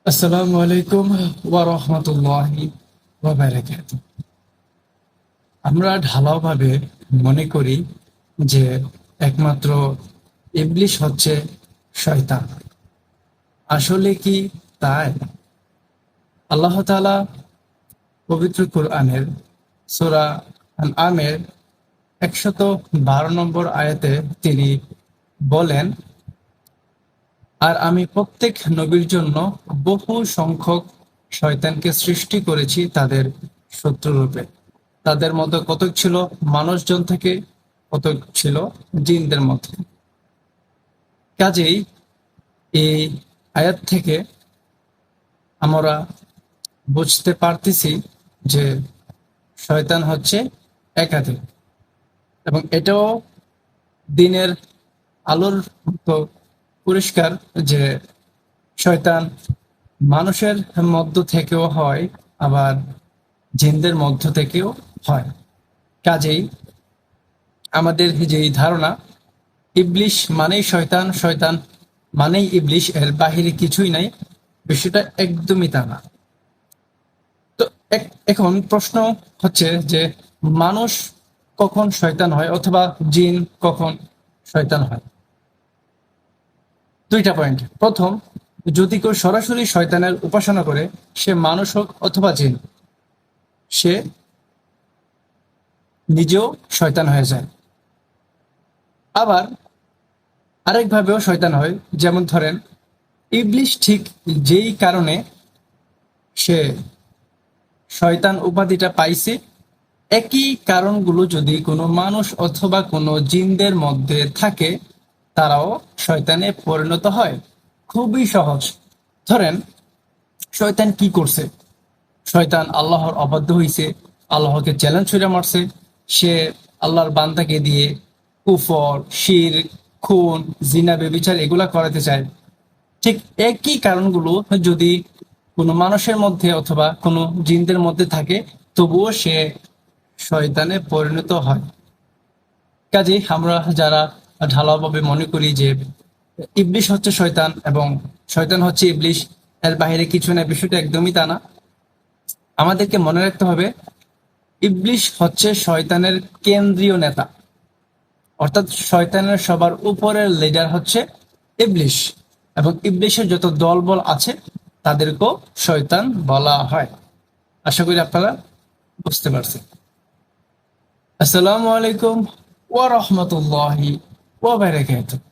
আসসালামু আলাইকুম ওয়া রাহমাতুল্লাহি ওয়া বারাকাতুহু। আমরা ঢালাওভাবে মনে করি যে একমাত্র ইবলিশ হচ্ছে শয়তান। আসলে কি তাই? আল্লাহ তাআলা পবিত্র কুরআনের সূরা আনআমের ১১২ নম্বর আয়াতে তিনি বলেন, আর আমি প্রত্যেক নবীর জন্য বহু সংখ্যক শয়তানকে সৃষ্টি করেছি তাদের শত্রুরূপে। তাদের মধ্যে কতক ছিল মানুষজন থেকে, কতক ছিল জিনদের মধ্যে। কাজেই এই আয়াত থেকে আমরা বুঝতে পারতেছি যে শয়তান হচ্ছে একাধিক, এবং এটাও দিনের আলোর মতো পরিষ্কার যে শয়তান মানুষের মধ্য থেকেও হয়, আবার জিনদের মধ্য থেকেও হয়। কাজেই আমাদের যে ধারণা ইবলিশ মানেই শয়তান, শয়তান মানেই ইবলিশ, এর বাহিরে কিছুই নাই, বিষয়টা একদমই তা না। তো এখন প্রশ্ন হচ্ছে যে মানুষ কখন শয়তান হয়, অথবা জিন কখন শয়তান হয়? দুইটা পয়েন্ট। প্রথম, যদি কেউ সরাসরি শয়তানের উপাসনা করে, সে মানুষ হোক অথবা জিন, সে নিজেও শয়তান হয়ে যায়। আবার আরেকভাবেও শয়তান হয়, যেমন ধরেন ইবলিশ ঠিক যেই কারণে সে শয়তান উপাধিটা পাইছে, একই কারণগুলো যদি কোনো মানুষ অথবা কোনো জিনদের মধ্যে থাকে, তারাও শয়তানে পরিণত হয়। খুবই সহজ। ধরেন শয়তান কি করছে? শয়তান আল্লাহর অবাধ্য হইছে, আল্লাহকে চ্যালেঞ্জ ছুড়ে মারছে। সে আল্লাহর বান্দাকে দিয়ে কুফর, শিরক, খুন, জিনা, ব্যভিচার এগুলা করাতে চায়। ঠিক একই কারণগুলো যদি কোনো মানুষের মধ্যে অথবা কোনো জিনদের মধ্যে থাকে, তবুও সে শয়তানে পরিণত হয়। কাজেই আমরা যারা ঢালাওভাবে মনে করি যে ইবলিশ হচ্ছে শয়তান এবং শয়তান হচ্ছে ইবলিশ, এর বাইরে কিছু না, বিষয়টা একদমই তা না। আমাদেরকে মনে রাখতে হবে ইবলিশ হচ্ছে শয়তানের কেন্দ্রীয় নেতা, অর্থাৎ শয়তানের সবার উপরের লিডার হচ্ছে ইবলিশ, এবং ইবলিশের যত দলবল আছে তাদেরকেও শয়তান বলা হয়। আশা করি আপনারা বুঝতে পারছেন। আসসালামু আলাইকুম ওয়া রাহমাতুল্লাহি ওয়া বারাকাতুহু।